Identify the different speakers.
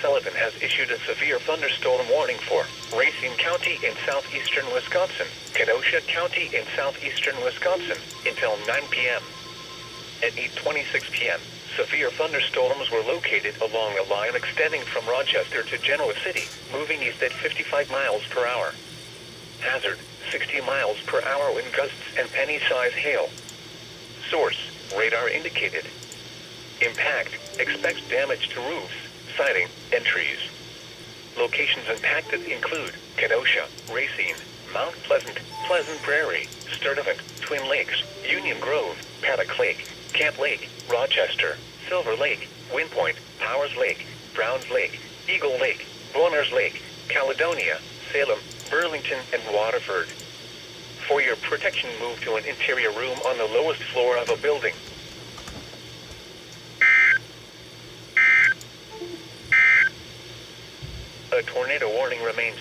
Speaker 1: Sullivan has issued a severe thunderstorm warning for Racine County in southeastern Wisconsin, Kenosha County in southeastern Wisconsin, until 9 p.m. At 8:26 p.m., severe thunderstorms were located along a line extending from Rochester to Genoa City, moving east at 55 miles per hour. Hazard, 60 miles per hour wind gusts and penny-size hail. Source, radar indicated. Impact, expects damage to roofs, siding, and trees. Locations impacted include Kenosha, Racine, Mount Pleasant, Pleasant Prairie, Sturtevant, Twin Lakes, Union Grove, Paddock Lake, Camp Lake, Rochester, Silver Lake, Windpoint, Powers Lake, Browns Lake, Eagle Lake, Boners Lake, Caledonia, Salem, Burlington, and Waterford. For your protection, move to an interior room on the lowest floor of a building. A tornado warning remains